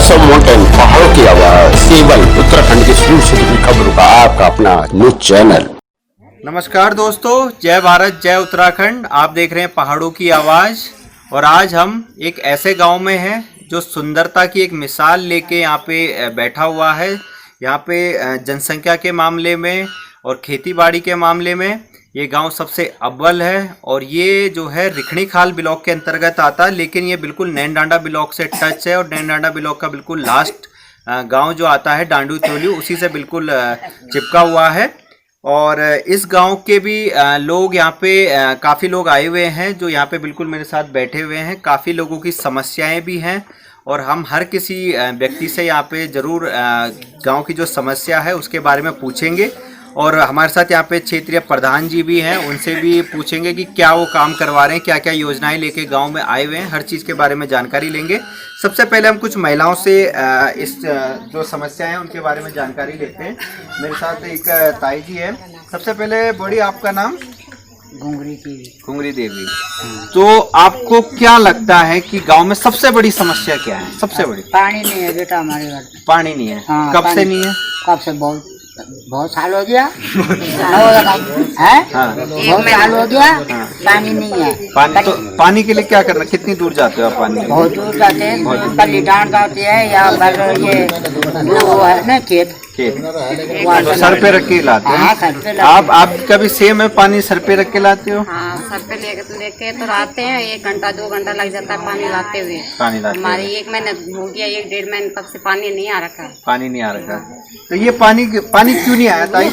Voice of mountain, पहाड़ों की आवाज, केवल उत्तराखंड की सुर से जुड़ी खबरों का आपका अपना न्यूज चैनल। नमस्कार दोस्तों, जय भारत जय उत्तराखंड। आप देख रहे हैं पहाड़ों की आवाज़ और आज हम एक ऐसे गांव में हैं जो सुंदरता की एक मिसाल लेके यहाँ पे बैठा हुआ है। यहाँ पे जनसंख्या के मामले में और खेतीबाड़ी के मामले में ये गांव सबसे अव्वल है और ये जो है रिखणी खाल ब्लॉक के अंतर्गत आता है, लेकिन ये बिल्कुल नैनडांडा ब्लॉक से टच है और नैनडांडा ब्लॉक का बिल्कुल लास्ट गांव जो आता है डांडू तोलू, उसी से बिल्कुल चिपका हुआ है। और इस गांव के भी लोग यहाँ पे काफ़ी लोग आए हुए हैं जो यहाँ पे बिल्कुल मेरे साथ बैठे हुए हैं। काफ़ी लोगों की समस्याएं भी हैं और हम हर किसी व्यक्ति से यहाँ पे ज़रूर गांव की जो समस्या है उसके बारे में पूछेंगे। और हमारे साथ यहाँ पे क्षेत्रीय प्रधान जी भी हैं, उनसे भी पूछेंगे कि क्या वो काम करवा रहे हैं, क्या क्या योजनाएं लेके गांव में आए हुए हैं, हर चीज़ के बारे में जानकारी लेंगे। सबसे पहले हम कुछ महिलाओं से इस जो समस्याएं हैं उनके बारे में जानकारी लेते हैं। मेरे साथ एक ताई जी है। सबसे पहले बड़ी, आपका नाम? घुंगरी देवी। तो आपको क्या लगता है कि गांव में सबसे बड़ी समस्या क्या है? सबसे बड़ी पानी नहीं है बेटा हमारे घर। पानी नहीं है? हाँ, कब से नहीं है? कब से? बहुत साल हो गया है। हाँ। बहुत साल हो गया। पानी नहीं है। तो पानी के लिए क्या करना? कितनी दूर जाते हो आप पानी? बहुत दूर जाते हैं, पल्लीटान जाते हैं या फिर ये वो है ना खेत तो सर पे रख के लाते हाँ, हैं। आप कभी सेम है पानी सर पे रख के लाते हो? हाँ, सर पे लेके तो लाते हैं। 1 घंटा 2 घंटा लग जाता है पानी लाते हुए। पानी लाते हमारे 1 महीने हो गया, 1-1.5 महीने तक से पानी नहीं आ रखा है। पानी नहीं आ रखा। तो ये पानी क्यों नहीं आया ताई?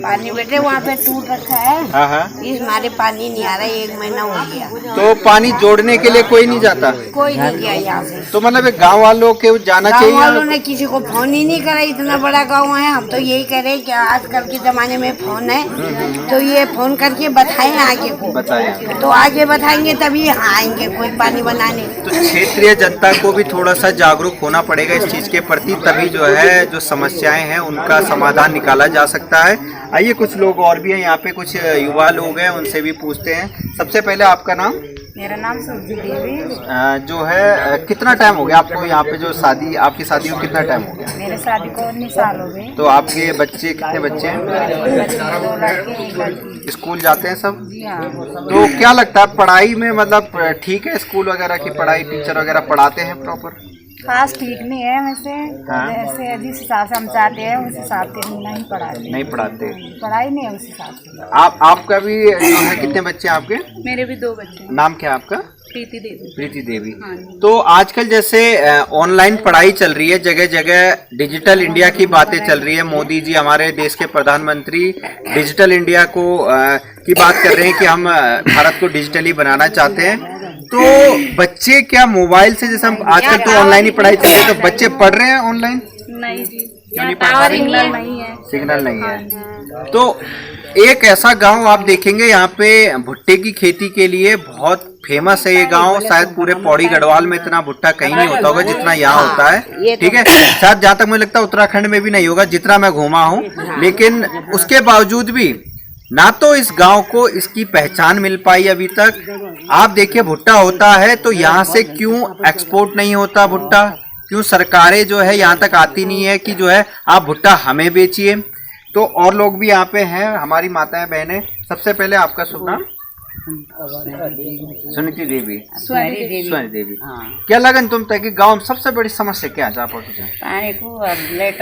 पानी बेटे वहाँ पे टूट रखा है। हाँ हाँ। इस हमारे पानी नहीं आ रहा है, 1 महीना हो गया। तो पानी जोड़ने के लिए कोई नहीं जाता? कोई नहीं गया यहाँ से। तो मतलब गांव वालों के जाना गाँव चाहिए। वालों ने किसी को फोन ही नहीं करा। इतना बड़ा गाँव है, हम तो यही कह रहे हैं कि आजकल के जमाने में फोन है तो ये फोन करके बताएं आगे को। बताएं तो आगे बताएंगे तभी आएंगे कोई पानी बनाने। तो क्षेत्रीय जनता को भी थोड़ा सा जागरूक होना पड़ेगा इस चीज के प्रति, तभी जो है जो समस्याएं हैं उनका समाधान निकाला जा सकता है। आइए, कुछ लोग और भी हैं यहाँ पे, कुछ युवा लोग हैं, उनसे भी पूछते हैं। सबसे पहले आपका नाम? मेरा नाम सुरजी देवी। जो है कितना टाइम हो गया आपको यहाँ पे, जो शादी आपकी शादी को कितना टाइम हो गया? मेरे शादी को 19 साल हो गए। तो आपके बच्चे, कितने बच्चे हैं? 2 लड़के 1 लड़की। स्कूल जाते हैं सब? जी हाँ। तो क्या लगता है पढ़ाई में, मतलब ठीक है स्कूल वगैरह की पढ़ाई? टीचर वगैरह पढ़ाते हैं प्रॉपर? खास ठीक नहीं है वैसे। हाँ। जैसे जिस हिसाब से हम चाहते हैं उस हिसाब से नहीं पढ़ाते। नहीं पढ़ाते? पढ़ाई नहीं है उस हिसाब से। आपका भी जो है, कितने बच्चे हैं आपके? मेरे भी 2 बच्चे हैं। नाम क्या है आपका? प्रीति देवी। प्रीति देवी। हाँ जी। तो आजकल जैसे ऑनलाइन पढ़ाई चल रही है, जगह जगह डिजिटल इंडिया की बातें चल रही है। मोदी जी, हमारे देश के प्रधानमंत्री, डिजिटल इंडिया को की बात कर रहे हैं कि हम भारत को डिजिटली बनाना चाहते हैं। तो बच्चे क्या मोबाइल से, जैसे हम आजकल तो ऑनलाइन ही पढ़ाई चल रही है, तो बच्चे पढ़ रहे हैं ऑनलाइन? नहीं जी, क्यों नहीं पढ़ रहे? सिग्नल नहीं है। सिग्नल नहीं है। तो एक ऐसा गांव आप देखेंगे यहाँ पे भुट्टे की खेती के लिए बहुत फेमस है ये गांव। शायद पूरे पौड़ी गढ़वाल में इतना भुट्टा कहीं नहीं होता होगा जितना यहाँ होता है। ठीक है, शायद जहाँ तक मुझे लगता है उत्तराखंड में भी नहीं होगा जितना मैं घूमा हूँ। लेकिन उसके बावजूद भी ना तो इस गांव को इसकी पहचान मिल पाई अभी तक। आप देखिए, भुट्टा होता है तो यहाँ से क्यों एक्सपोर्ट नहीं होता भुट्टा? क्यों सरकारें जो है यहाँ तक आती नहीं है कि जो है आप भुट्टा हमें बेचिए? तो और लोग भी यहाँ पे हैं, हमारी माताएं बहनें। सबसे पहले आपका शुभ नाम? सुनीति देवी। स्वर्ण देवी। क्या लगन तुम तक कि गांव में सबसे बड़ी समस्या क्या है? पानी को लेट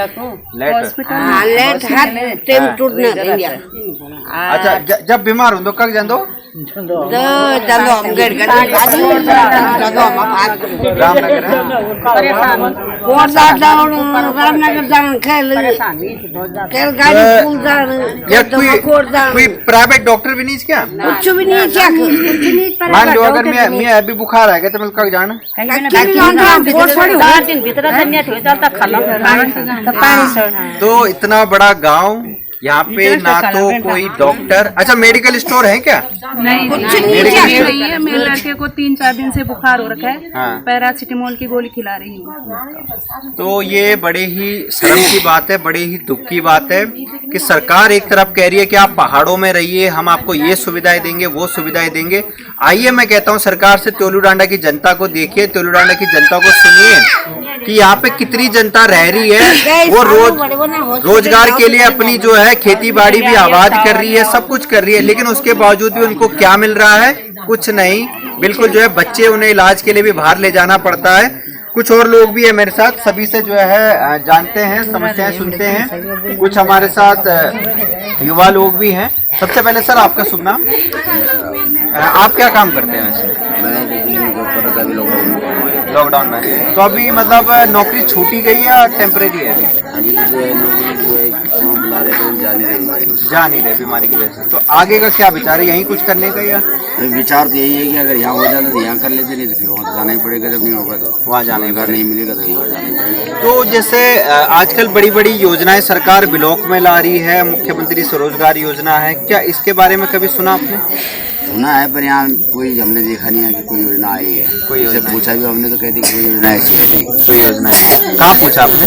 अच्छा, जब बीमार हो तो कब जान दो? कोई प्राइवेट डॉक्टर भी नहीं क्या? कुछ भी नहीं क्या। मान लो अगर मैं अभी बुखार आ गया तो मैं कब जाना? तो इतना बड़ा गांव, यहाँ पे ना तो कोई डॉक्टर। अच्छा, मेडिकल स्टोर है क्या? नहीं, कुछ नहीं है। मेरे लड़के को 3-4 दिन से बुखार हो रखा है। हाँ। पैरासिटामोल की गोली खिला रही हूँ। तो ये बड़े ही शर्म की बात है, बड़े ही दुख की बात है कि सरकार एक तरफ कह रही है कि आप पहाड़ों में रहिए, हम आपको ये सुविधाएं देंगे, वो सुविधाएं देंगे। आइए, मैं कहता हूँ सरकार से तोलू डांडा की जनता को देखिए, तोलू डांडा की जनता को सुनिए कि यहाँ पे कितनी जनता रह रही है, वो रोजगार के लिए अपनी जो है खेती बाड़ी भी आबाद कर रही है, सब कुछ कर रही है, लेकिन उसके बावजूद भी उनको क्या मिल रहा है? कुछ नहीं। बिल्कुल जो है बच्चे उन्हें इलाज के लिए भी बाहर ले जाना पड़ता है। कुछ और लोग भी है मेरे साथ, सभी से जो है जानते हैं, समस्याएं सुनते हैं। कुछ हमारे साथ युवा लोग भी हैं। सबसे पहले सर आपका शुभ नाम, आप क्या काम करते हैं वैसे? लॉकडाउन में तो अभी मतलब नौकरी छूटी गई या टेम्परेरी है? जा नहीं रहे बीमारी की वजह से। तो आगे का क्या विचार है, यहीं कुछ करने का या? विचार तो यही है कि अगर यहाँ हो जाता तो यहाँ कर लेते, नहीं तो फिर वहाँ जाना ही पड़ेगा, जब नहीं होगा तो वहाँ जाना ही घर नहीं मिलेगा तो यहाँ जाना ही पड़ेगा। तो जैसे आजकल बड़ी बड़ी योजनाएं सरकार ब्लॉक में ला रही है, मुख्यमंत्री स्वरोजगार योजना है, क्या इसके बारे में कभी सुना आपने? सुना है पर यहाँ कोई हमने देखा नहीं है कि कोई योजना आई है। कोई जैसे पूछा भी हमने तो कहती कोई योजना ऐसी है नहीं। कोई योजना है? कहाँ पूछा आपने?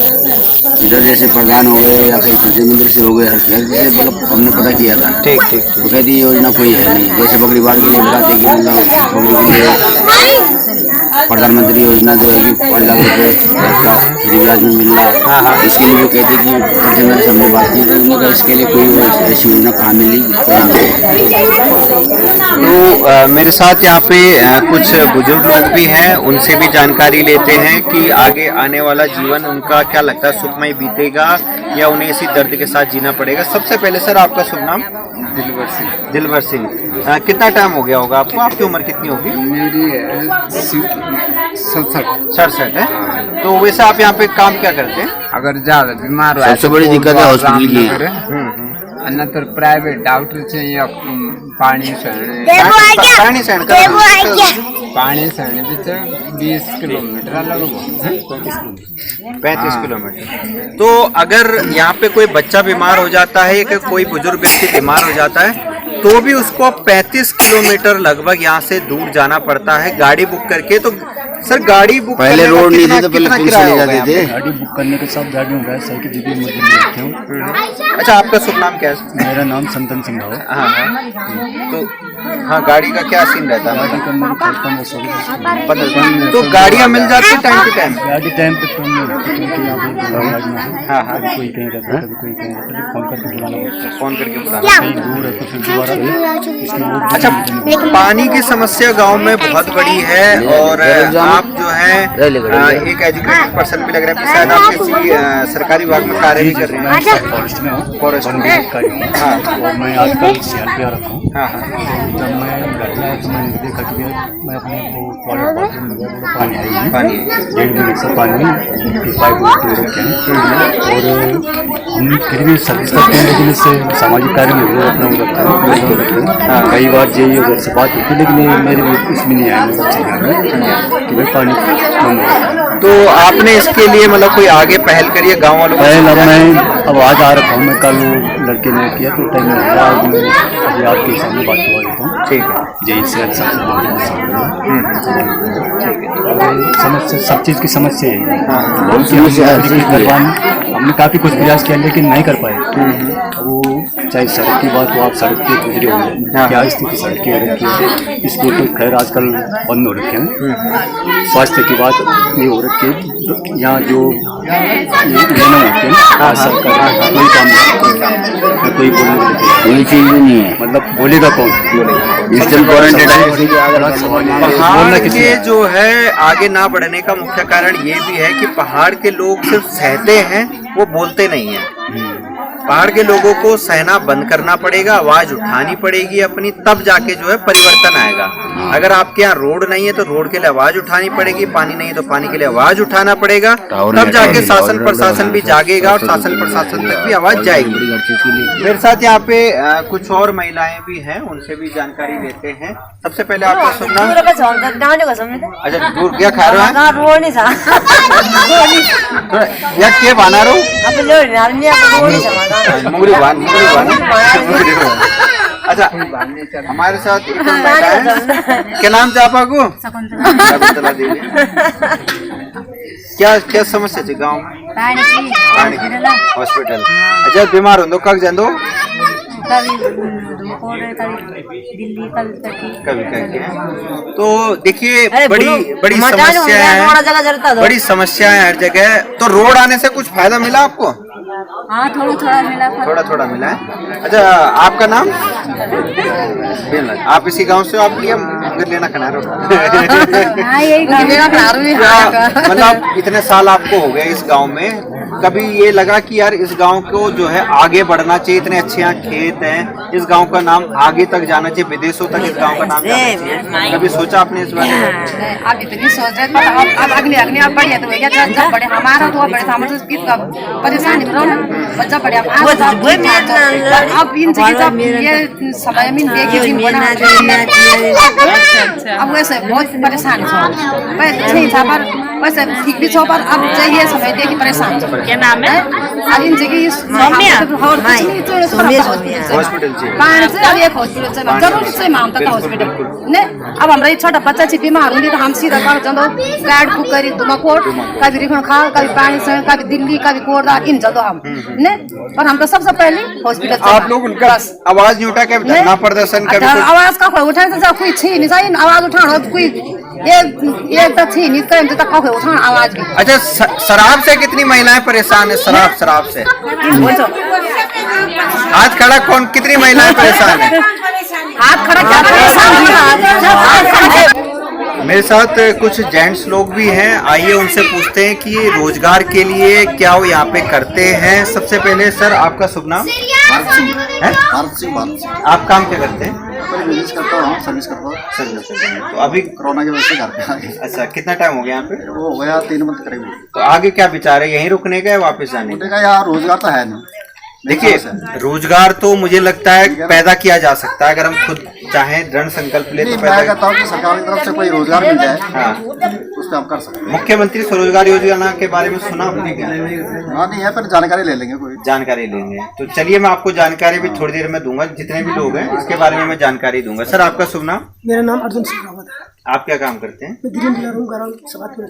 इधर जैसे प्रधान हो गए या कहीं कृषि मंत्री से हो गए, हर जैसे मतलब हमने पता किया था। ठीक ठीक तो कहती योजना कोई है नहीं। जैसे बकरी बार के लिए बताते कि मतलब बकरी के लिए प्रधानमंत्री योजना जो है कि 5 लाख रुपए का फ्री इलाज में मिल रहा है, इसके लिए वो कहते कि कृषि मंत्री से हमने बात की तो उन्होंने इसके लिए कोई ऐसी योजना कहाँ मिली। तो मेरे साथ यहाँ पे कुछ बुजुर्ग लोग भी हैं, उनसे भी जानकारी लेते हैं कि आगे आने वाला जीवन उनका क्या लगता है, सुखमय बीतेगा या उन्हें इसी दर्द के साथ जीना पड़ेगा। सबसे पहले सर आपका शुभ नाम? दिलवर सिंह। दिलवर सिंह। कितना टाइम हो गया होगा आपको? आपकी उम्र कितनी होगी? मेरी 67 है। तो वैसे आप यहाँ पे काम क्या करते हैं? अगर ज्यादा बीमार हुआ सबसे बड़ी दिक्कत है हॉस्पिटल की है। अन्य तो प्राइवेट डॉक्टर चाहिए पानी सहने पानी सहने भी 20 किलोमीटर लगभग 35 किलोमीटर। तो अगर यहाँ पे कोई बच्चा बीमार हो जाता है या कोई बुजुर्ग व्यक्ति बीमार हो जाता है तो भी उसको 35 किलोमीटर लगभग यहाँ से दूर जाना पड़ता है गाड़ी बुक करके। तो सर गाड़ी बुक पहले रोड नहीं थे तो पहले पुल से ले जाते थे। गाड़ी बुक करने के साथ गाड़ियों का साइकिल जितनी मर्जी में रखते हूँ। अच्छा आपका शुभ नाम क्या है? मेरा नाम संतन सिंह है। हाँ तो हाँ गाड़ी का क्या सीन रहता है? गाड़ी का मेरे पास 1500 तो गाड़ियाँ मिल जाती है टाइम टू टाइम? गाड़ी टाइम पे कम नहीं होती क्योंकि यहाँ पे गाड़ी में है। हाँ हाँ कोई कहीं रहता है कभी कोई कहीं रहता है, फोन करके बुलाना पड़ता है। फोन करके बुलाना। कहीं दूर है तो फिर दोबारा इसलिए वो अच्छा पानी की समस्या गांव में बहुत बड़ी है और आप जो है एक एजुकेटेड पर्सन भी लग रहा है, शायद आप किसी सरकारी विभाग में कार्य भी कर रहे हैं। फॉरेस्ट में हूँ। फॉरेस्ट में। हाँ और मैं आजकल सीआर पे आ रखा हूँ। हाँ हाँ जब मैं घर में आया तो मैंने देखा कि मैं अपने वो वाटर बाथरूम में गया, पानी आई है, पानी 1.5 मिनट से पानी पाइप रखे हैं और हम फिर भी सर्विस करते हैं, लेकिन इससे सामाजिक कार्य में वो अपना वो रखते हैं। कई बार यही उधर से बात होती है लेकिन मेरे इसमें नहीं आया कि भाई पानी कम हो। तो आपने इसके लिए मतलब कोई आगे पहल करी है गाँव वालों को? अब आज आ रखा हूँ मैं, कल लड़के ने किया तो टाइम नहीं मिला, आज मैं अभी आपके सामने बात करवा देता हूँ। ठीक है। यही से समस्या सब चीज़ की समस्या है। हमने काफ़ी कुछ प्रयास किया लेकिन नहीं कर पाए। वो चाहे सड़क की बात हो, आप सड़क पे गुजरे हो, क्या स्थिति सड़क की हो रखी है, स्कूल तो खैर आजकल बंद हो रखे हैं। स्वास्थ्य की बात ये हो रखी है, यहाँ जो लेना होते हैं सरकार कोई काम नहीं, कोई बोलने कोई चीज नहीं है, मतलब बोलेगा कौन? डिजिटल क्वारंटाइन पहाड़ के जो है आगे ना बढ़ने का मुख्य कारण ये भी है कि पहाड़ के लोग सिर्फ सहते हैं, वो बोलते नहीं है। पहाड़ के लोगों को सहना बंद करना पड़ेगा, आवाज उठानी पड़ेगी अपनी, तब जाके जो है परिवर्तन आएगा। अगर आपके यहाँ रोड नहीं है तो रोड के लिए आवाज उठानी पड़ेगी, पानी नहीं है तो पानी के लिए आवाज उठाना पड़ेगा, तब जाके शासन प्रशासन भी जागेगा और शासन प्रशासन तक भी आवाज जाएगी। मेरे साथ यहाँ पे कुछ और महिलाएं भी हैं, उनसे भी जानकारी लेते हैं। सबसे पहले आपका सुनना। अच्छा दूर क्या खा रहे हो? या के बना रहे हो? मुंगरी बान। अच्छा हमारे साथ एक और बैठा है, क्या नाम था आपको? शकुंतला देवी। क्या समस्या है गाँव में? पानी की हॉस्पिटल। अच्छा बीमार हो तो कब जान दो कभी धूमकोट कभी दिल्ली कभी करके। तो देखिए बड़ी समस्या है हर जगह। तो रोड आने से कुछ फायदा मिला आपको? हाँ थोड़ा मिला। थोड़ा मिला है। अच्छा, आपका नाम? आप इसी गांव से? आप लिया लेना खनारो? हाँ यही मतलब इतने साल आपको हो गए इस गांव में, कभी ये लगा कि यार इस गांव को जो है आगे बढ़ना चाहिए, इतने अच्छे यहाँ खेत हैं, इस गांव का नाम आगे तक जाना चाहिए, विदेशों तक इस गांव का नाम जाना चाहिए, कभी सोचा आपने इस बारे में? आप इतनी सोच रहे थे, अब अगले आप बढ़िया तो भैया जब बड़े हमारा तो बड़े सामने कितना परेशानी बच्चा बड़े अब इन जगह ये समय में अब वैसे बहुत परेशान वैसे ठीक भी छो पर अब चाहिए समय देखिए परेशान। क्या नाम है? अब इन जगह हॉस्पिटल जरूर से मांगता था हॉस्पिटल ने। अब हमारा छोटा बच्चा छी बीमार होंगे तो हम सीधा गाड़ी बुक करी धुमाकोट, कभी रिफंड खाओ, कभी पानी से, कभी दिल्ली, कभी कोटा, इन जगह हम ने। पर हम तो सबसे पहले हॉस्पिटल। आप लोग उनका आवाज नहीं उठा के धरना प्रदर्शन कर? आवाज का उठाने से कोई छीन नहीं चाहिए, आवाज उठाना कोई ये तक छीन नहीं करें तक उठाना आवाज की। अच्छा, शराब से कितनी महिलाएं परेशान है? शराब से हाथ खड़ा कौन, कितनी महिलाएं परेशान है? हाथ खड़ा क्या परेशान? मेरे साथ कुछ जेंट्स लोग भी हैं, आइए उनसे पूछते हैं कि रोजगार के लिए क्या वो यहाँ पे करते हैं। सबसे पहले सर आपका शुभ नाम? भारत सिंह। आप काम क्या करते हैं? बिजनेस करता हूँ, सर्विस करता हूँ। तो अभी कोरोना की वजह से घर पे। अच्छा, कितना टाइम हो गया यहाँ पे? वो हो गया 3 मंथ करीब। तो आगे क्या विचार है, यहीं रुकने का या वापस जाने का? यार रोजगार तो है नहीं। देखिए, रोजगार तो मुझे लगता है पैदा किया जा सकता है अगर हम खुद चाहें, दृढ़ संकल्प ले तो पैदा। मैं कहता हूँ कि सरकार की तरफ से कोई रोजगार मिल जाए, हाँ, उससे हम कर सकते हैं। मुख्यमंत्री स्वरोजगार योजना के बारे में सुना आपने क्या? हाँ नहीं है, पर जानकारी ले लेंगे, कोई जानकारी लेंगे। तो चलिए मैं आपको जानकारी भी थोड़ी देर में दूंगा, जितने भी लोग हैं इसके बारे में मैं जानकारी दूंगा। सर आपका शुभ नाम? मेरा नाम अर्जुन सिंह रावत है। आप क्या काम करते हैं? मैं ग्रीन डीलर हूँ, ग्राम सभा में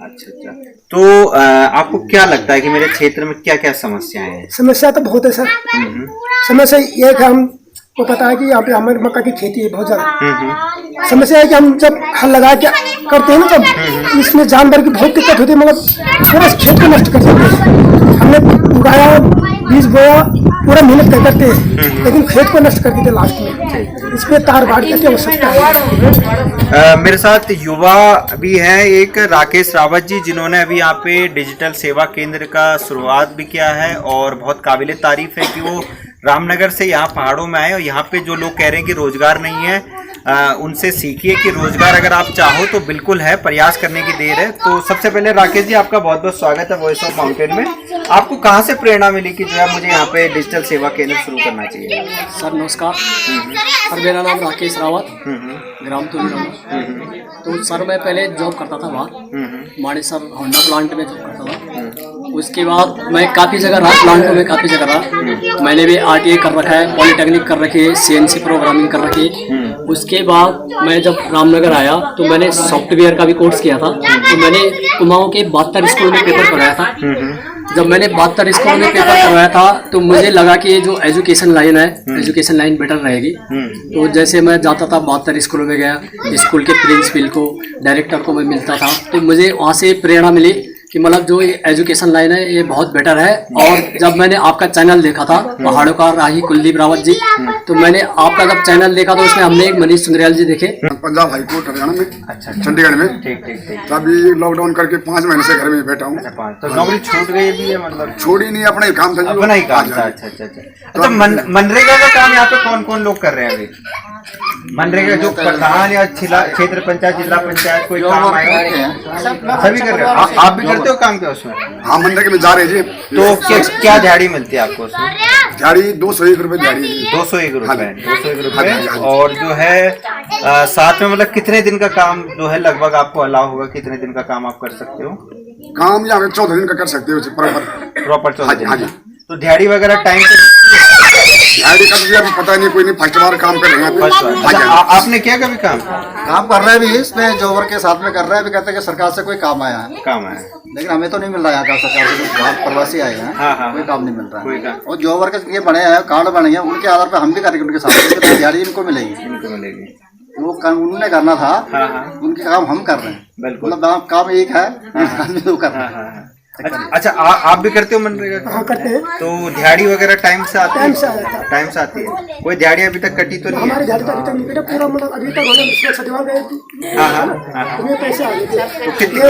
अच्छा। तो आपको क्या लगता है कि मेरे क्षेत्र में क्या क्या समस्याएं हैं? समस्या तो बहुत है सर। समस्या ये है कि हमको पता है कि यहाँ पे हमारी मक्का की खेती है बहुत ज्यादा। समस्या है कि हम जब हल लगा के करते हैं ना, तब इसमें जानवर की बहुत दिक्कत होती है, मगर पूरा खेत को नष्ट कर देते हैं। हमने उगाया, बीज बोया, पूरा मेहनत करते हैं, लेकिन खेत को नष्ट कर देते लास्ट में। इसमें तार बाड़ की आवश्यकता है। मेरे साथ युवा भी हैं, एक राकेश रावत जी, जिन्होंने अभी यहाँ पे डिजिटल सेवा केंद्र का शुरुआत भी किया है और बहुत काबिले तारीफ है कि वो रामनगर से यहाँ पहाड़ों में आए और यहाँ पे जो लोग कह रहे हैं कि रोजगार नहीं है, उनसे सीखिए कि रोजगार अगर आप चाहो तो बिल्कुल है, प्रयास करने की देर है। तो सबसे पहले राकेश जी आपका बहुत बहुत स्वागत है वॉइस ऑफ माउंटेन में। आपको कहाँ से प्रेरणा मिली कि जो है मुझे यहाँ पे डिजिटल सेवा केंद्र शुरू करना चाहिए? सर नमस्कार, सर मेरा नाम राकेश रावत, ग्राम तुलसी। तो सर मैं पहले जॉब करता था बाहर, मानेसर होंडा प्लांट में जॉब करता था। उसके बाद मैं काफ़ी जगह रहा, प्लांटों में काफ़ी जगह रहा। मैंने भी RTA कर रखा है, पॉलिटेक्निक कर रखी है, CNC प्रोग्रामिंग कर रखी है। उसके बाद मैं जब रामनगर आया तो मैंने सॉफ्टवेयर का भी कोर्स किया था। तो मैंने कुमाऊं के 72 स्कूल में पेपर करवाया था। जब मैंने 72 स्कूल में पेपर करवाया था तो मुझे लगा कि ये जो एजुकेशन लाइन है, एजुकेशन लाइन बेटर रहेगी। तो जैसे मैं जाता था 72 स्कूलों में गया, स्कूल के प्रिंसिपल को, डायरेक्टर को मैं मिलता था, तो मुझे वहाँ से प्रेरणा मिली कि मतलब जो ये एजुकेशन लाइन है ये बहुत बेटर है। और जब मैंने आपका चैनल देखा था पहाड़ों का राही कुलदीप रावत जी, तो मैंने आपका जब चैनल देखा तो उसमें हमने एक मनीष सुंदरियाल जी देखे पंजाब हाई कोर्ट हरियाणा में, अच्छा, चंडीगढ़ में। ठीक। अभी लॉकडाउन करके 5 महीने से घर में बैठा हूँ। तो नौकरी छूट गई भी है? मतलब छोड़ी नहीं, अपना ही काम था, अपना ही काम था। अच्छा, मनरेगा का काम यहाँ पे कौन कौन लोग कर रहे हैं अभी? मनरेगा जो प्रधान या क्षेत्र पंचायत, जिला पंचायत, कोई काम आएगा सभी कर रहे हो? आप भी करते हो काम क्या उसमें? हाँ, मनरेगा में जा रहे जी। तो क्या दिहाड़ी मिलती है आपको उसमें? दिहाड़ी 201 रुपए दिहाड़ी। 201 रुपए। और जो है साथ में मतलब कितने दिन का काम जो है लगभग आपको अलाउ होगा, कितने दिन का काम आप कर सकते हो? काम यहाँ 14 दिन का कर सकते हो प्रॉपर 14 दिन। तो दिहाड़ी वगैरह टाइम पे दिहाड़ी का भी अभी पता नहीं, कोई नहीं, फर्स्ट बार काम कर रहे हैं अच्छा, यहाँ पे। आपने किया कभी काम कर रहे हैं भी, इसमें जोवर के साथ में कर रहे हैं। अभी कहते हैं कि सरकार से कोई काम आया है, काम है? लेकिन हमें तो नहीं मिल रहा है सरकार से। बाहर प्रवासी आए हैं, हाँ। कोई काम नहीं मिल रहा कोई है। काम। और जोवर के ये बने हैं, कार्ड बने हैं, उनके आधार पर हम भी करेंगे उनके साथ, दिहाड़ी इनको मिलेगी। इनको मिलेगी। वो काम उन्होंने करना था, हाँ। उनके काम हम कर रहे हैं। बिल्कुल। मतलब काम एक है, आदमी दो कर रहे हैं। अच्छा, आप भी करते हो मनरेगा का? हाँ करते हैं। तो दिहाड़ी वगैरह टाइम से आती है? टाइम से आ जाता है। टाइम से आती है। कोई दिहाड़ी अभी तक कटी तो नहीं है? हमारे घर का अभी तक नहीं बेटा, पूरा मतलब अभी तक होने मुश्किल सदिवान गए थे। हाँ। उसमें पैसे आ गए थे।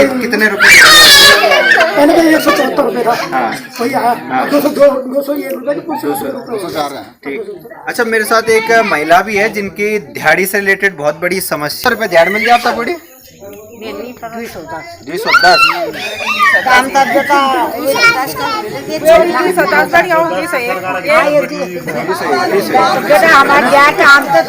तो कितने रुपए? पहले तो 174 रुपये था, हाँ। वही आया 201 रुपये, 204 है। ठीक। अच्छा, मेरे साथ एक महिला भी है जिनकी दिहाड़ी से रिलेटेड बहुत बड़ी समस्या। रुपए दिहाड़ी मिल जाता बड़ी? 210 काम कर देता हमारे यहाँ काम तो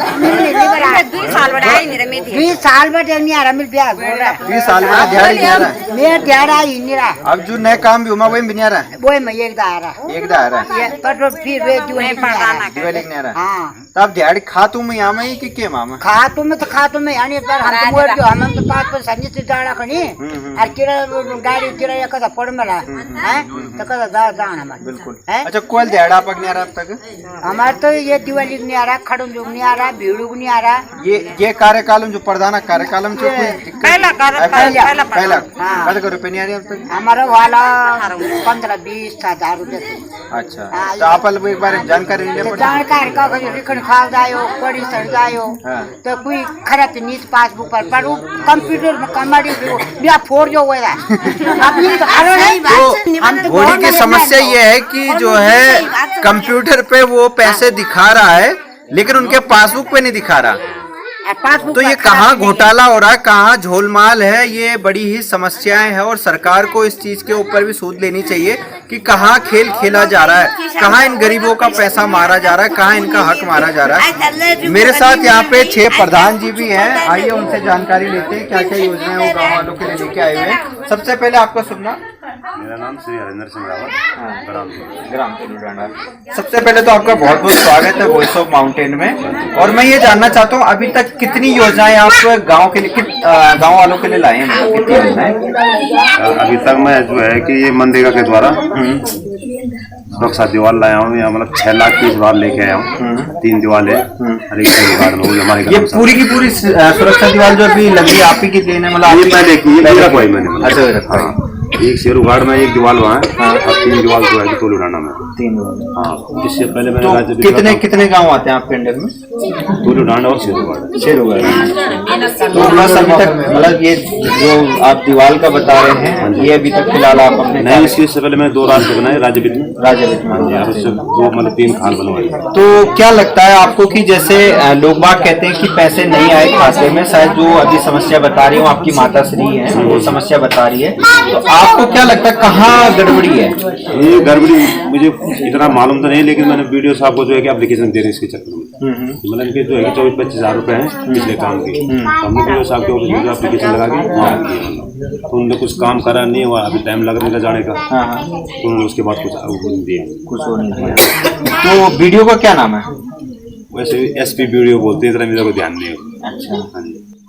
20 साल बैठे नहीं आ रहा, मिल ब्याह 20 साल में दिहाड़ी नहीं आ रहा है। मेरा दिहाड़ा ही नहीं रहा। अब जो नया काम भी हुआ वही भी नहीं आ रहा है। वो मैं एक आ रहा एक आ रहा है। पर फिर वे दिवाली नहीं आ रहा है। हाँ तो आप दिहाड़ी खा तू में यहाँ में कि के मामा? खा तुम्हें यानी पर हम तो मोर जो हम तो 5 सन्नी से जाड़ा खनी और किरा गाड़ी किरा कदा पड़ मला हैं तो कदा जा हमार बिल्कुल। अच्छा, कोई दिहाड़ा आप नहीं आ रहा अब तक? हमार तो ये दिवाली नहीं आ रहा, खड़ुम जुग नहीं आ रहा, भीड़ुग नहीं आ रहा। ये कार्यकालम जो प्रधान कार्यकालम जो पहला कद रुपए नहीं आ रहे अब तक? हमारा वाला 15-20 हजार रुपये थे। अच्छा, तो आप एक बार जानकारी ले पड़े। जानकारी का लिखन खा जायो, पढ़ी सड़ जायो तो कोई खरत नीच पासबुक पर कंप्यूटर में कमाड़ी बिया फोड़ जो हुआ है। अभी तो अरे नहीं, हम तो बॉडी की समस्या ये है कि जो है कंप्यूटर पे वो पैसे दिखा रहा है लेकिन उनके पासबुक पे नहीं दिखा रहा। तो ये कहाँ घोटाला हो रहा है, कहाँ झोलमाल है, ये बड़ी ही समस्याएं हैं और सरकार को इस चीज के ऊपर भी सूद लेनी चाहिए कि कहाँ खेल खेला जा रहा है, कहाँ इन गरीबों का पैसा मारा जा रहा है, कहाँ इनका हक मारा जा रहा है। मेरे साथ यहाँ पे 6 प्रधान जी भी हैं, आइए उनसे जानकारी लेते हैं क्या क्या योजनाएं वो गाँव वालों के लिए लेके आए हुए हैं। सबसे पहले आपका सुनना। मेरा नाम श्री हरिंदर सिंह रावत, ग्राम तोलूडांडा। सबसे पहले तो आपका बहुत बहुत स्वागत है वॉइस ऑफ माउंटेन में। और मैं ये जानना चाहता हूँ अभी तक कितनी योजनाएं आप गांव के लिए गांव वालों के लिए लाए हैं? कितनी योजनाएं अभी तक मैं जो है कि ये मनरेगा के द्वारा सुरक्षा दीवार लाया हूँ। यहाँ मतलब 6 लाख की दीवार लेके आया हूँ। 3 दीवार है और एक हमारे ये पूरी की पूरी सुरक्षा दीवार जो अभी लगी है आप ही की देन है? मतलब पहले की मैंने। अच्छा, एक शेरू घाट में एक दीवार वहाँ है और 3 दीवार जो है तोलूडांडा में। 3। हाँ, इससे पहले मैंने तो कितने गांव आते हैं आपके अंडर में? तोलूडांडा और शेरूगढ़। तो बस अभी तक मतलब ये जो आप दीवार का बता रहे हैं ये अभी तक फिलहाल आप अपने नहीं, इससे पहले मैंने 2 रास्ते बनाए राज्य वित्त में 2 मतलब 3 खाल बनवाए। तो क्या लगता है आपको कि जैसे लोग बाग कहते हैं कि पैसे नहीं आए खाते में, शायद जो अभी समस्या बता रही हूँ आपकी माता श्री है वो समस्या बता रही है, तो आपको क्या लगता है कहाँ गड़बड़ी है? ये गड़बड़ी मुझे इतना मालूम तो नहीं, लेकिन मैंने वीडियो साहब को जो है कि एप्लीकेशन दे रहे हैं इसके चक्कर में। मतलब इनके जो है 24-25 हजार रुपए हैं पिछले काम के। हमने वीडियो साहब के ऑफिस में एप्लीकेशन लगा के वहाँ किया, तो उन्होंने कुछ काम करा नहीं हुआ, अभी टाइम लग रहा जाने का, तो उन्होंने उसके बाद कुछ दिया, कुछ नहीं दिया। तो वीडियो का क्या नाम है? वैसे SP वीडियो बोलते हैं, मेरे को ध्यान नहीं है। अच्छा,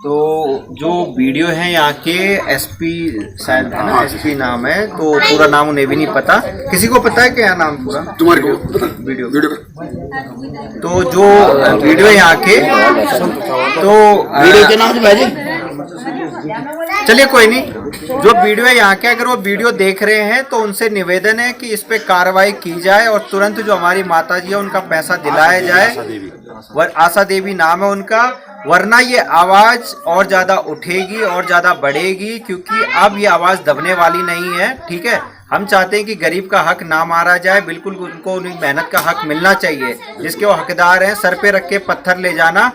तो जो वीडियो है यहाँ के SP शायद है ना, SP नाम है, तो पूरा नाम उन्हें भी नहीं पता। किसी को पता है क्या नाम पूरा? तुम्हारे को वीडियो का तो जो वीडियो यहाँ के तो वीडियो के नाम से चलिए कोई नहीं, जो वीडियो है यहाँ के अगर वो वीडियो देख रहे हैं तो उनसे निवेदन है कि इस पे कार्रवाई की जाए और तुरंत जो हमारी माता जी है उनका पैसा दिलाया जाए। आशा देवी नाम है उनका, वरना ये आवाज और ज्यादा उठेगी और ज्यादा बढ़ेगी, क्योंकि अब ये आवाज दबने वाली नहीं है। ठीक है, हम चाहते हैं कि गरीब का हक ना मारा जाए, बिल्कुल उनको उनकी मेहनत का हक मिलना चाहिए जिसके वो हकदार हैं। सर पे रख के पत्थर ले जाना,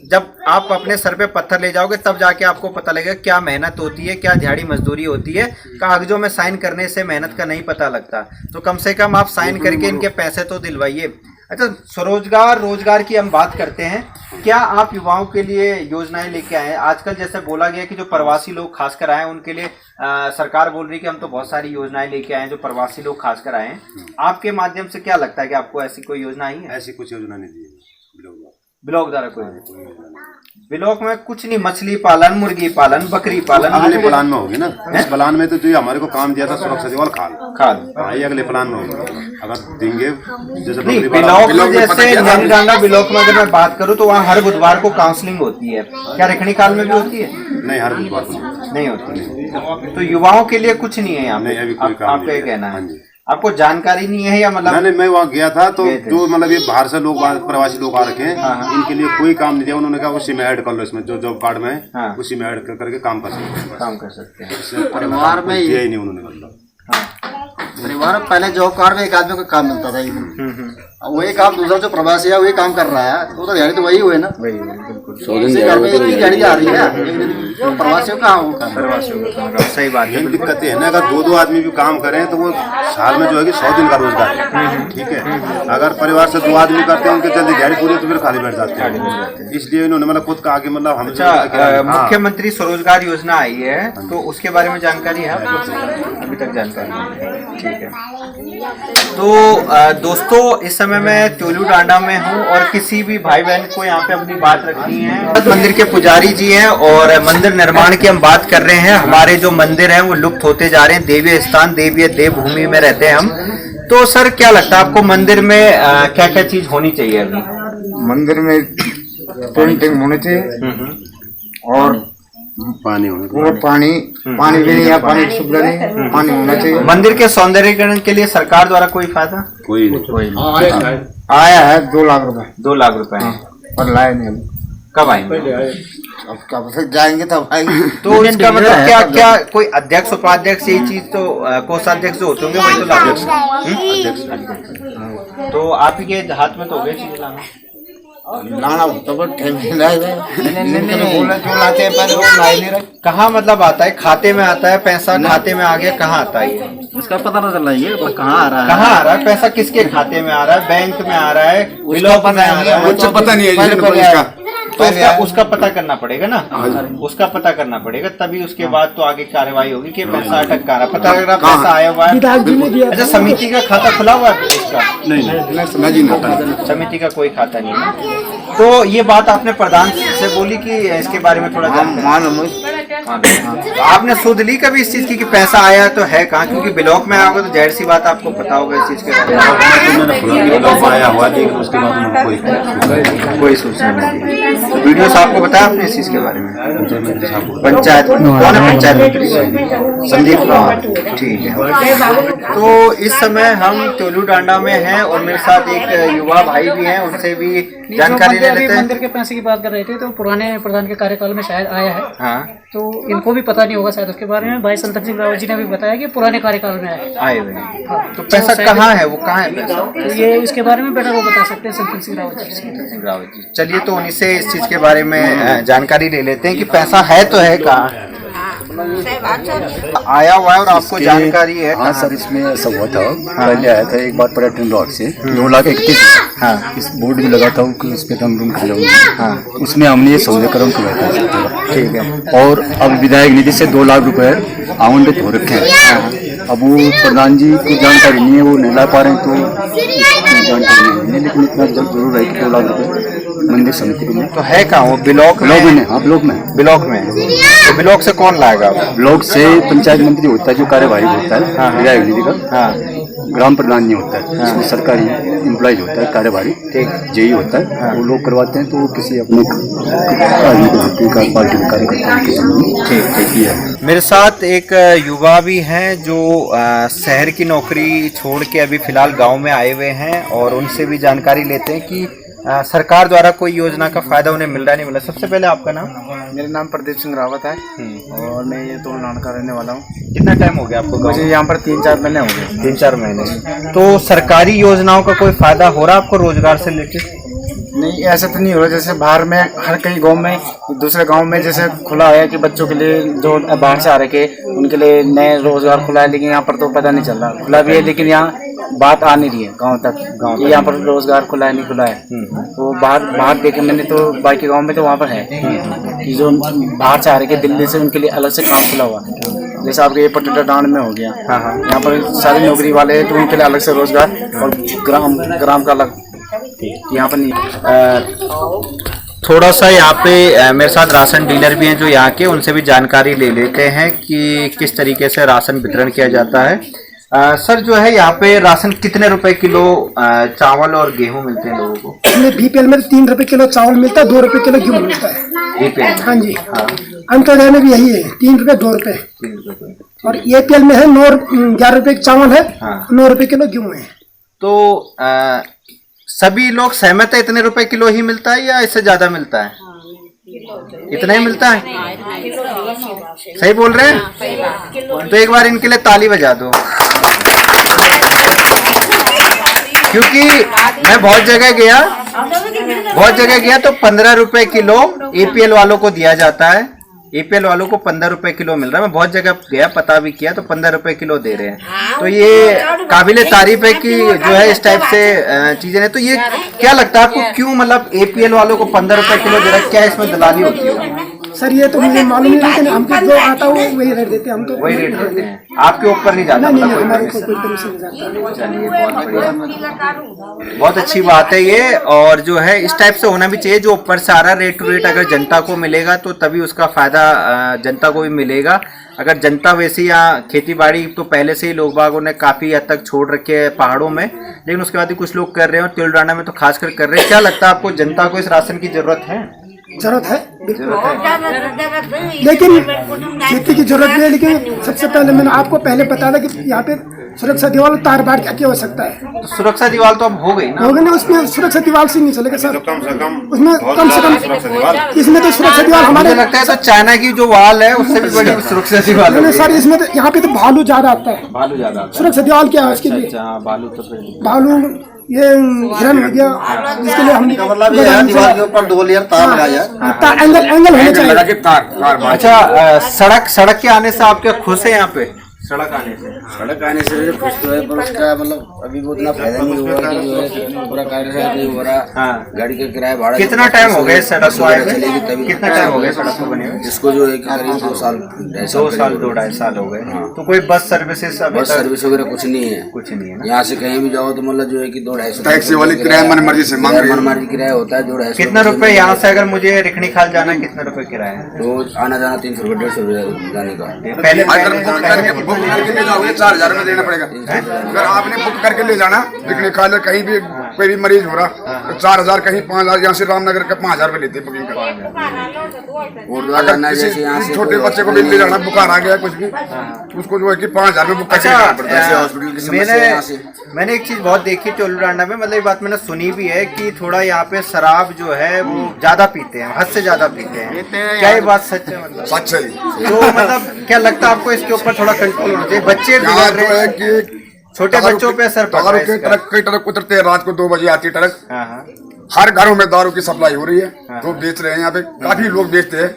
जब आप अपने सर पे पत्थर ले जाओगे तब जाके आपको पता लगेगा क्या मेहनत होती है, क्या दिहाड़ी मजदूरी होती है। कागजों में साइन करने से मेहनत का नहीं पता लगता, तो कम से कम आप साइन करके इनके पैसे तो दिलवाइए। अच्छा, स्वरोजगार रोजगार की हम बात करते हैं, क्या आप युवाओं के लिए योजनाएं लेके आए हैं? आजकल जैसे बोला गया कि जो प्रवासी लोग खासकर आए हैं उनके लिए सरकार बोल रही है कि हम तो बहुत सारी योजनाएं लेके आए हैं जो प्रवासी लोग खासकर आए हैं। आपके माध्यम से क्या लगता है कि आपको ऐसी कोई योजना आई है? ऐसी कुछ योजना नहीं दी है ब्लॉक द्वारा कोई ब्लॉक में कुछ नहीं, मछली पालन, मुर्गी पालन, बकरी पालन अगले प्लान में होगी ना। इस प्लान में तो जो हमारे को काम दिया था सुरक्षा जीवाल खाद ये अगले प्लान में होगी, अगर देंगे जैसे ब्लॉक में जैसे नैनीडांगा ब्लॉक में अगर मैं बात करूं तो वहाँ हर बुधवार को काउंसलिंग होती है, क्या रेखणी काल में भी होती है? नहीं, हर बुधवार को नहीं होती। तो युवाओं के लिए कुछ नहीं है यहाँ पे, आपका ये कहना है? आपको जानकारी नहीं है या मतलब? नहीं, मैं वहाँ गया था तो जो मतलब ये बाहर से लोग प्रवासी लोग आ रखे हैं इनके लिए कोई काम नहीं दिया। उन्होंने कहा उसी में ऐड कर लो, इसमें जो जॉब कार्ड में है उसी में ऐड करके काम कर सकते हैं। परिवार में दिया ही नहीं उन्होंने, मतलब परिवार में पहले जॉब कार्ड में एक आदमी को काम मिलता था, वही काम दूसरा जो प्रवासी है वही काम कर रहा है, तो दिहाड़ी तो वही हुए ना। घर में एक दिहाड़ी आ रही है, प्रवासियों का सही बात है। दिक्कत है ना, अगर दो आदमी भी काम करें तो वो साल में जो है 100 दिन का रोजगार है, ठीक है। अगर परिवार से 2 आदमी करते हैं उनके जल्दी दिहाड़ी पूरी तो फिर खाली बैठ जाते हैं, इसलिए इन्होंने मतलब खुद कहा कि मतलब हम मुख्यमंत्री स्वरोजगार योजना आई है तो उसके बारे में जानकारी है आपको? अभी तक जानकारी नहीं, ठीक है। तो दोस्तों, इस समय मैं टोलू डांडा में हूँ और किसी भी भाई बहन को यहाँ पे अपनी बात रखनी है। मंदिर के पुजारी जी हैं और मंदिर निर्माण की हम बात कर रहे हैं। हमारे जो मंदिर हैं वो लुप्त होते जा रहे हैं, देवीय स्थान, देवीय देवभूमि में रहते हैं हम। तो सर, क्या लगता है आपको मंदिर में क्या क्या चीज होनी चाहिए अभी? मंदिर में पेंटिंग होनी चाहिए और पानी होना पूरा पानी भी नहीं है, पानी की सुविधा नहीं है, पानी होना चाहिए। मंदिर के सौंदर्यीकरण के लिए सरकार द्वारा कोई फायदा? कोई नहीं। आया है 2 लाख रुपए। 2 लाख रुपए पर लाए नहीं। कब आएंगे? अब कब तक जाएंगे तब आएंगे। तो इसका मतलब क्या क्या कोई अध्यक्ष उपाध्यक्ष यही चीज तो कोषाध्यक्ष जो होते होंगे वही तो लाभ। तो आप ही के हाथ में तो हो गए चीज लाना तो कहाँ मतलब आता है? खाते में आता है पैसा? खाते में आ गया, कहाँ आता है? उसका पता नहीं चल रहा है कहाँ आ रहा है। कहाँ आ रहा है पैसा? किसके खाते में आ रहा है? बैंक में आ रहा है, ब्लॉक में आ रहा है? कुछ पता नहीं है तो उसका पता करना पड़ेगा ना, उसका पता करना पड़ेगा, तभी उसके बाद तो आगे कार्रवाई होगी कि पैसा अटक कहाँ रहा, पता लग रहा पैसा आया हुआ है। अच्छा, समिति का खाता खुला हुआ है इसका? नहीं, समिति का कोई खाता नहीं है। तो ये बात आपने प्रधान से बोली कि इसके बारे में थोड़ा तो आपने सुध ली कभी इस चीज की कि पैसा आया तो है कहाँ? क्योंकि ब्लॉक में आओगे तो जाहिर सी बात आपको पता होगा इस चीज के बारे में। कोई सूचना नहीं। तो वीडियो से आपको बताया आपने इस चीज के बारे में? पंचायत कौन है? पंचायत मंत्री संदीप कुमार, ठीक है। तो इस समय हम टोलू डांडा में हैं और मेरे साथ एक युवा भाई भी हैं, उनसे भी जानकारी ले लेते हैं। मंदिर के पैसे की बात कर रहे थे तो पुराने प्रधान के कार्यकाल में शायद आया है। हाँ, तो इनको भी पता नहीं होगा शायद उसके बारे में। भाई संतन सिंह रावत जी ने भी बताया कि पुराने कार्यकाल में आए हुए हैं। तो पैसा कहाँ है? वो कहाँ है पैसा? तो ये इसके बारे में बेटा वो बता सकते हैं, संतन सिंह रावत जी। चलिए, तो उन्हीं से इस चीज के बारे में जानकारी ले लेते हैं कि पैसा है तो है कहाँ आया हुआ है और आपको जानकारी है? हाँ सर, इसमें ऐसा हुआ था। पहले आया था एक बार पर्यटन विभाग से 2,31,000। इस बोर्ड में लगा था कि इस पे हम रूम खड़े होंगे, उसमें हमने ये सौदेकर्म किया था, ठीक है। और अब विधायक निधि से 2 लाख रुपए आवंटित हो रखे हैं। अब वो प्रधान जी को जानकारी नहीं है, वो नहीं ला पा रहे हैं, तो जानकारी नहीं है, लेकिन इतना जरूर है कि 2 लाख रुपए मंदिर समिति में। तो है कहाँ वो? ब्लॉक में? हाँ, ब्लॉक में। तो ब्लॉक से कौन लाएगा? ब्लॉक से पंचायत मंत्री होता है जो कार्यवाही होता है विधायक निधि का। ग्राम प्रधान नहीं होता है, इसमें सरकारी एम्प्लॉइज होता है, कार्यवाही जेई होता है, वो लोग करवाते हैं। तो वो किसी अपने पार्टी के कार्यकर्ता ठीक। मेरे साथ एक युवा भी हैं जो शहर की नौकरी छोड़ के अभी फिलहाल गांव में आए हुए हैं और उनसे भी जानकारी लेते हैं कि सरकार द्वारा कोई योजना का फायदा उन्हें मिल रहा नहीं मिला। सबसे पहले आपका नाम? मेरा नाम प्रदीप सिंह रावत है और मैं ये टोलू डांडा का रहने वाला हूँ। कितना टाइम हो गया आपको? मुझे यहाँ पर 3-4 महीने हो गए। 3-4 महीने। तो सरकारी योजनाओं का कोई फायदा हो रहा है आपको रोजगार से रिलेटेड? नहीं, ऐसा तो नहीं हो रहा। जैसे बाहर में हर कई गांव में, दूसरे गांव में जैसे खुला है कि बच्चों के लिए जो बाहर से आ रखे उनके लिए नए रोजगार खुला है, लेकिन यहाँ पर तो पता नहीं चल रहा। खुला भी है लेकिन यहाँ बात आ नहीं रही है गांव तक कि यहाँ पर रोजगार खुला है नहीं खुला है। तो बाहर देखे मैंने तो बाकी गांव में तो वहाँ पर है कि जो बाहर से आ रहे दिल्ली से उनके लिए अलग से काम खुला हुआ है। जैसे आपके ये पटेटा डांड में हो गया, यहाँ पर सारी नौकरी वाले हैं तो उनके लिए अलग से रोजगार, और ग्राम का अलग यहाँ पर नहीं। थोड़ा सा यहाँ पे मेरे साथ राशन डीलर भी हैं जो यहाँ के, उनसे भी जानकारी ले लेते हैं कि किस तरीके से राशन वितरण किया जाता है। सर जो है यहाँ पे राशन कितने रुपए किलो चावल और गेहूं मिलते हैं लोगों को? बीपीएल में 3 रुपए किलो चावल मिलता है, 2 रुपए किलो गेहूं मिलता है बीपीएल। हाँ जी, अंत्योदय में भी यही है, 3 रुपए 2 रुपए। और एपीएल में है 11 रुपए चावल है, 9 रुपए किलो गेहूं है। तो सभी लोग सहमत है इतने रुपए किलो ही मिलता है या इससे ज्यादा मिलता है? इतना ही मिलता है? सही बोल रहे हैं? तो एक बार इनके लिए ताली बजा दो, क्योंकि मैं बहुत जगह गया तो 15 रुपए किलो एपीएल वालों को दिया जाता है। एपीएल वालों को 15 रुपए किलो मिल रहा है। मैं बहुत जगह गया, पता भी किया, तो 15 रुपए किलो दे रहे हैं। तो ये काबिले तारीफ है कि जो है इस टाइप से चीजें हैं। तो ये क्या लगता है आपको, क्यों मतलब एपीएल वालों को 15 रुपए किलो दे रहा है? क्या इसमें दलाली होती है? सर ये तो मुझे मालूम नहीं, लेकिन हमको जो आता है वही रेट देते हैं। हम तो वही रेट देते हैं, आपके ऊपर नहीं जाता? नहीं, हमारे ऊपर कोई कमीशन नहीं जाता। चलिए बहुत बढ़िया, बहुत अच्छी बात है ये। और जो है इस टाइप से होना भी चाहिए, जो ऊपर से आ रहा रेट टू रेट अगर जनता को मिलेगा तो तभी उसका फायदा जनता को भी मिलेगा। अगर जनता वैसे यहाँ खेती बाड़ी तो पहले से ही लोग बागों ने काफी हद तक छोड़ रखे है पहाड़ों में, लेकिन उसके बाद भी कुछ लोग कर रहे हैं और तिलडाना में तो खासकर कर रहे हैं। क्या लगता है आपको, जनता को इस राशन की जरूरत है? जरूरत है, लेकिन खेती की जरूरत भी है। लेकिन सबसे पहले मैंने आपको पहले बताया था कि यहाँ पे सुरक्षा दीवार तार बाड़ क्या हो सकता है। तो सुरक्षा दीवार तो अब हो गई ना? हो गई ना, उसमें सुरक्षा दीवार से नहीं चलेगा सर। कम से कम उसमें कम से कम इसमें तो सुरक्षा दीवार हमारे मुझे लगता है तो चाइना की जो वाल है उससे भी बड़ी सुरक्षा दीवार है सर। इसमें तो यहाँ पे तो भालू ज्यादा आता है। भालू ज्यादा? सुरक्षा दीवार क्या है उसके लिए? भालू तो फिर भालू ये हिरन हो गया, इसके लिए हम दीवार के ऊपर 2 लेयर तार लगाया, एंगल होने चाहिए। अच्छा, सड़क के आने से आप क्या खुश है? यहाँ पे सड़क आने से खुश तो है, पर उसका मतलब अभी वो उतना फायदा नहीं हुआ कि जो है पूरा कार्य नहीं हो रहा। गाड़ी का किराया भाड़ा कितना टाइम हो गया सड़क को आए? कितना टाइम हो गया सड़क को बने हुए? इसको जो है करीब 2 साल 2-2.5 साल हो गए। तो कोई बस सर्विसेज? बस सर्विस वगैरह कुछ नहीं है, कुछ नहीं है। यहाँ से कहीं भी जाओ तो मतलब जो है कि 2-2.5 टैक्सी वाली किराया मन मर्जी से मांग रही है। मन मर्जी किराया होता है 2-2.5। कितना रुपए यहाँ से अगर मुझे रिखणी खाल जाना है, कितना रुपए किराया है? रोज आना जाना 300 रुपये 150 रुपये जाने का। पहले बुक करके ले जाओगे 4000 में देना पड़ेगा। अगर आपने बुक करके ले जाना पिकनिक खा ले, कहीं भी कोई भी मरीज हो रहा तो 4000, कहीं 5000, यहाँ से रामनगर का 5000 रुपये लेते बुकिंग का। अगर छोटे बच्चे को भी ले जाना, बुखार आ गया कुछ भी, उसको जो है कि 5000 में बुक करके जाना पड़ता है। हॉस्पिटल मैंने एक चीज बहुत देखी टोलूडांडा में, मतलब ये बात मैंने सुनी भी है कि थोड़ा यहाँ पे शराब जो है वो ज्यादा पीते हैं, हद से ज्यादा पीते हैं। क्या ये बात सच है? मतलब सच है। तो मतलब क्या लगता है आपको इसके ऊपर थोड़ा कंट्रोल होना चाहिए? बच्चे बिगड़ रहे हैं कि छोटे बच्चों पे असर पड़ रहा है? ट्रक उतरते हैं, रात को 2 बजे आती है ट्रक। हर घरों में दारू की सप्लाई हो रही है, तो बेच रहे हैं यहाँ पे, काफी लोग बेचते हैं।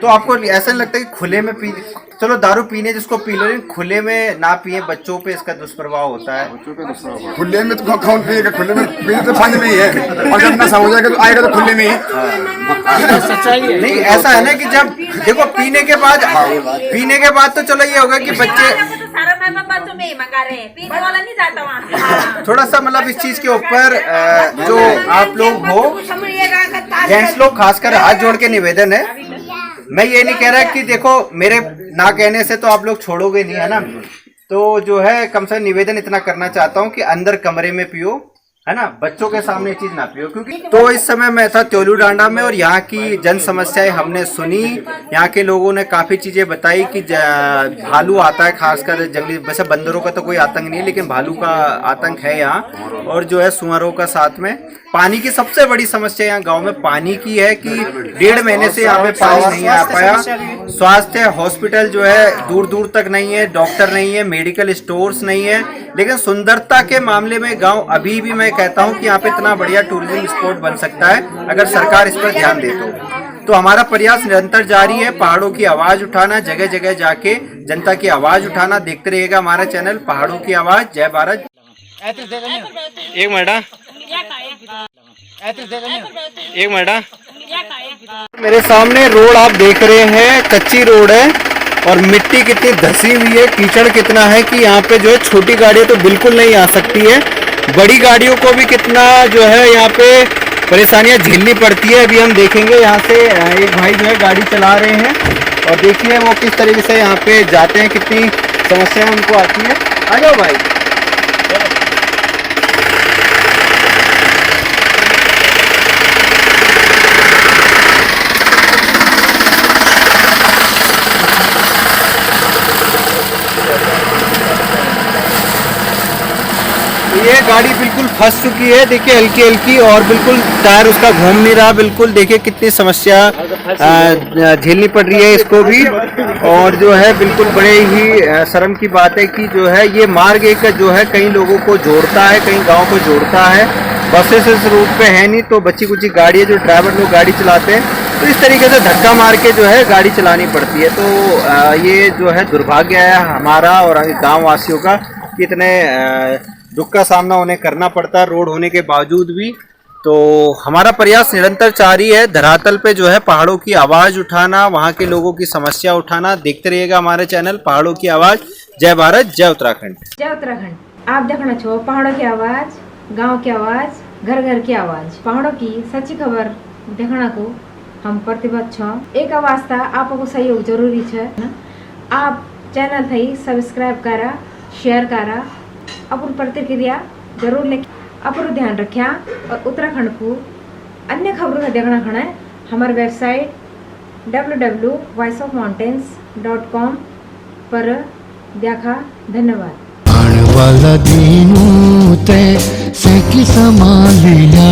तो आपको ऐसा नहीं लगता कि खुले में पी, चलो दारू पीने जिसको पी लो, खुले में ना पिए, बच्चों पे इसका दुष्प्रभाव होता है? खुले में तो कौन पिएगा? खुले में पीने तो फंड में ही है, और जब नशा हो जाएगा तो आएगा तो खुले में ही। नहीं, ऐसा है ना कि जब देखो पीने के बाद तो चलो ये होगा कि बच्चे थोड़ा सा मतलब इस चीज के ऊपर जो आप लोग हो, जेंट्स लोग खासकर, हाथ जोड़ के निवेदन है। मैं ये नहीं कह रहा कि देखो मेरे ना कहने से तो आप लोग छोड़ोगे नहीं, है ना? तो जो है कम से कम निवेदन इतना करना चाहता हूँ कि अंदर कमरे में पियो, है ना, बच्चों के सामने चीज ना पियो। क्योंकि तो इस समय मैं था टोलूडांडा में और यहाँ की जन समस्याएं हमने सुनी। यहाँ के लोगों ने काफी चीजें बताई कि भालू आता है, खासकर जंगली, वैसे बंदरों का तो कोई आतंक नहीं है लेकिन भालू का आतंक है यहाँ, और जो है सुअरों का साथ में। पानी की सबसे बड़ी समस्या यहाँ गांव में पानी की है कि 1.5 महीने से यहाँ पे पानी नहीं आ पाया। स्वास्थ्य हॉस्पिटल जो है दूर दूर तक नहीं है, डॉक्टर नहीं है, मेडिकल स्टोर्स नहीं है। लेकिन सुंदरता के मामले में गांव अभी भी मैं कहता हूं कि यहाँ पे इतना बढ़िया टूरिज्म स्पॉट बन सकता है अगर सरकार इस पर ध्यान दे तो। तो हमारा प्रयास निरंतर जारी है, पहाड़ों की आवाज उठाना, जगह जगह जाके जनता की आवाज उठाना। देखते रहिएगा हमारा चैनल पहाड़ों की आवाज। जय भारत। एक मिनट, एक मिनट। मेरे सामने रोड आप देख रहे हैं, कच्ची रोड है और मिट्टी कितनी धसी हुई है, कीचड़ कितना है कि यहाँ पे जो है छोटी गाड़ियाँ तो बिल्कुल नहीं आ सकती है, बड़ी गाड़ियों को भी कितना जो है यहाँ पे परेशानियाँ झेलनी पड़ती है। अभी हम देखेंगे, यहाँ से एक भाई जो है गाड़ी चला रहे हैं और देखिए वो किस तरीके से यहाँ पे जाते हैं, कितनी समस्याएं उनको आती है। आ जाओ भाई। ये गाड़ी बिल्कुल फंस चुकी है, देखिए हल्की हल्की, और बिल्कुल टायर उसका घूम नहीं रहा। बिल्कुल देखिए कितनी समस्या झेलनी पड़ रही है इसको भी। और जो है बिल्कुल बड़े ही शर्म की बात है कि जो है ये मार्ग एक जो है कई लोगों को जोड़ता है, कई गाँव को जोड़ता है। बसेस इस रूट पे है नहीं, तो बच्ची कुची गाड़ी है, जो ड्राइवर लोग गाड़ी चलाते हैं तो इस तरीके से धक्का मार के जो है गाड़ी चलानी पड़ती है। तो ये जो है दुर्भाग्य है हमारा और गाँव वासियों का, कितने दुख का सामना उन्हें करना पड़ता है रोड होने के बावजूद भी। तो हमारा प्रयास निरंतर जारी है, धरातल पे जो है पहाड़ों की आवाज़ उठाना, वहाँ के लोगों की समस्या उठाना। देखते रहिएगा हमारे चैनल पहाड़ों की आवाज़। जय भारत, जय उत्तराखंड। जय उत्तराखंड। आप देखना छो पहाड़ों की आवाज़, गांव की आवाज़, घर घर की आवाज़। पहाड़ों की सच्ची खबर देखना को हम प्रतिबद्ध छो। एक आवाज़ था, आपको सहयोग जरूरी है। आप चैनल थी सब्सक्राइब करा, शेयर करा, अपन प्रतिक्रिया जरूर लिख, अपन ध्यान रखा। और उत्तराखंड को अन्य खबरों का देखना खड़ा है हमारे वेबसाइट www.voiceofmountains.com पर देखा। धन्यवाद। वाला दीनू ते से की समालिया